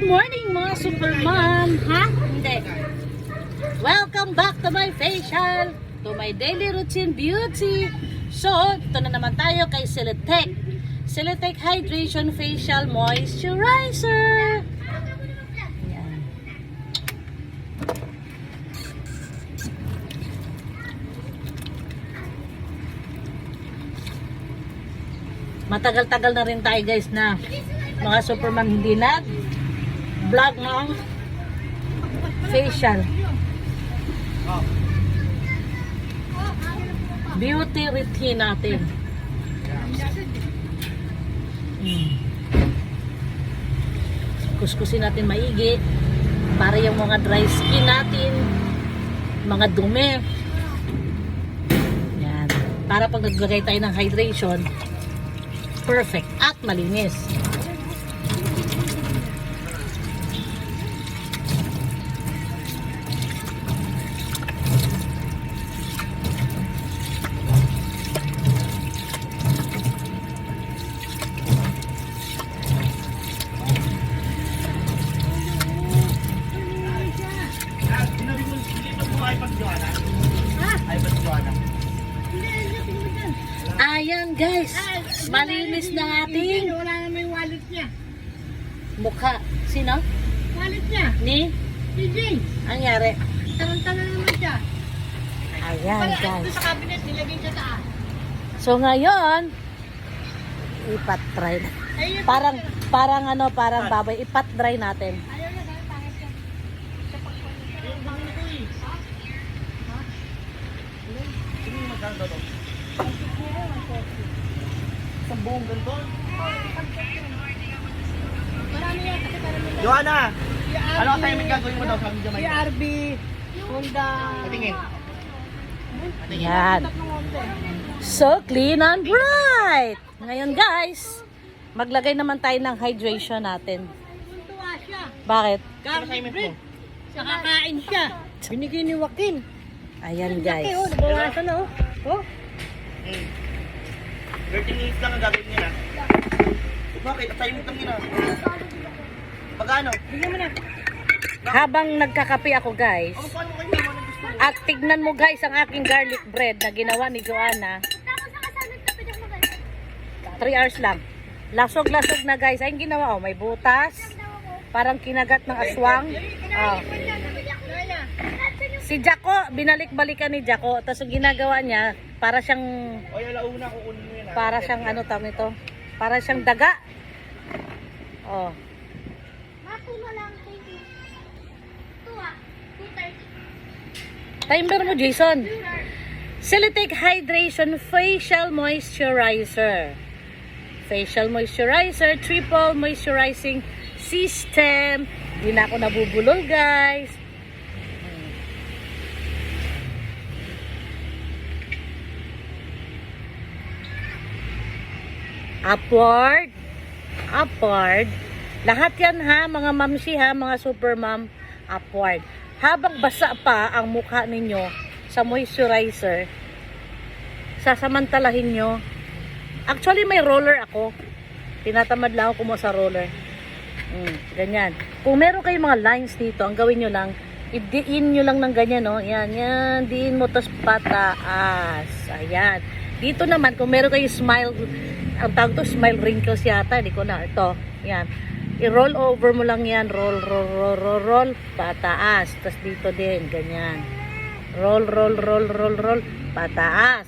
morning mga supermom! Ha? Hindi. Welcome back to my facial, to my daily routine beauty. So, ito na naman tayo kay Celetec. Celetec Hydration Facial Moisturizer. Yan. Matagal-tagal na rin tayo guys na mga supermom hindi vlog ng facial beauty routine natin. Kuskusin natin maigi para yung mga dry skin natin, mga dumi yan, para pag naglagay tayo ng hydration perfect at malinis. Ayan guys, malinis na ating wala na may wallet niya. mukha. Sino? Wallet niya. Ni? DJ. Angyari? Tarantala naman siya. Ayan Wala, ito guys. sa cabinet, nilagay siya taas. So ngayon, ipat-dry na. Ayun, Parang baboy. Ipat-dry natin. ayaw na, dahil pangit siya. Sa pagkulit. Yung dumi ko eh. Ha? Sino yung magkano to? Sa buong ganito? Marami yan, kasi marami yan. Joanna! Ano ang timing gagawin mo daw? Sabi niya may ERB, Honda. patingin. Yan. So clean and bright. Ngayon guys, maglagay naman tayo ng hydration natin. Tuwa siya. Bakit? Ano assignment mo? Nakakain siya. Binigay ni Joaquin. Ayan Laki guys. oh, nabawasan na oh. Oh. 13 minutes lang ang gagawin niya. Bakit? Assignment lang yun ah. Pagano? Bigyan mo na. Habang nagkakape ako guys, Ano paano kayo naman ang gusto mo? at tignan mo guys ang aking garlic bread na ginawa ni Joanna. 3 hours lang. Lasog-lasog na guys. Ay ginawa oh, may butas. Parang kinagat ng aswang. Oh. Si Jaco, binalik-balikan ni Jaco. Tapos ang ginagawa niya, para siyang O yung launa kukunin mo yan ah. para siyang ano tawag nito? Para siyang daga. Oh. Timer mo, Jason. Celetec Hydration Facial Moisturizer. Facial Moisturizer, triple moisturizing system. Hindi na ako nabubulol, guys. Upward. Upward. Lahat yan ha, mga mamsi ha, mga super mom. Upward. Habang basa pa ang mukha ninyo sa moisturizer, sasamantalahin nyo. Actually, may roller ako. Tinatamad lang ako kumuha sa roller. Ganyan. Kung meron kayong mga lines dito, ang gawin nyo lang, i-diin nyo lang ng ganyan, no? Yan, yan. Diin mo, tas pataas. Ayan. Dito naman, kung meron kayong smile, ang tawag to, smile wrinkles yata. Hindi ko na. Ito. Yan. I-roll over mo lang yan. Roll, roll, roll, roll, roll. Pataas. Tas dito din. Ganyan. Roll, roll, roll, roll, roll. Pataas.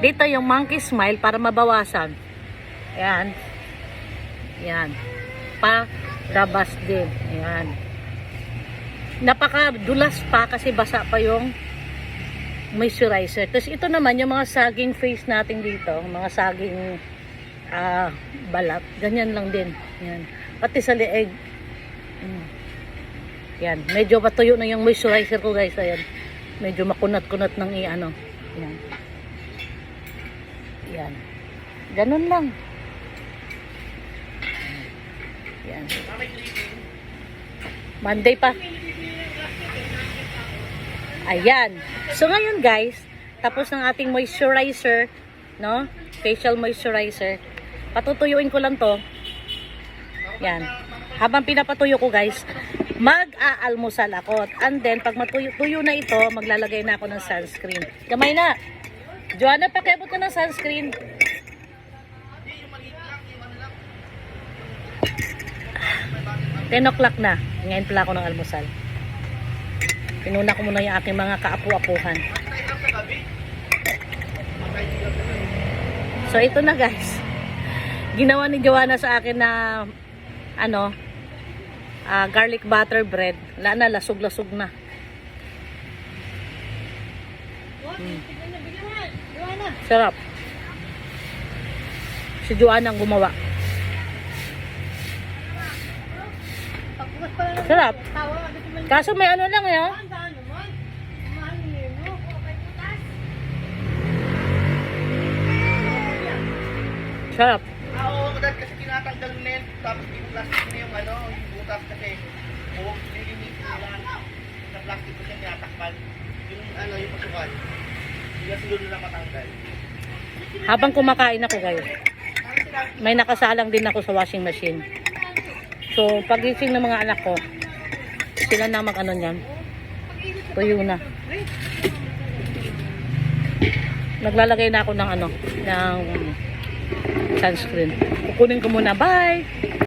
Dito yung monkey smile para mabawasan. Yan. Yan. Palabas din. Yan. Napakadulas pa kasi basa pa yung moisturizer. Tapos ito naman yung mga saging face natin dito. Mga saging balat. Ganyan lang din. Yan. Pati sa leeg. Yan. Medyo patuyo na yung moisturizer ko guys. Ayan. Medyo makunat-kunat ng i-ano. Yan. Yan. Ganun lang. Yan. Monday pa. Ayan. So ngayon guys, tapos ng ating moisturizer, no? Facial moisturizer. Patutuyuin ko lang to. Yan. habang pinapatuyo ko guys, mag-aalmusal ako. And then, pag matuyo na ito, maglalagay na ako ng sunscreen. Kamay na. Joanna, pakiabot ka ng sunscreen. 10 o'clock na. Ngayon pala ako ng almusal. Pinuna ko muna yung aking mga kaapu-apuhan. So, ito na guys. Ginawa ni Joanna sa akin na garlic butter bread. Wala na, lasog-lasog na. Sarap. Si Joanna ang gumawa. Sarap. Kaso may ano lang yun. Sarap. Oo, dahil kasi tinatanggal na yun, tapos yung plastic na yung yung butas kasi lilinisin nila sa plastic ko siya tinatakpan. Yung pasukan. Hindi kasi doon nila matanggal. Habang kumakain ako guys, may nakasalang din ako sa washing machine. So, pagising ng mga anak ko, sila na mag-ano niyan. Tuyo na. Naglalagay na ako ng ng sunscreen. Kukunin ko muna. Bye!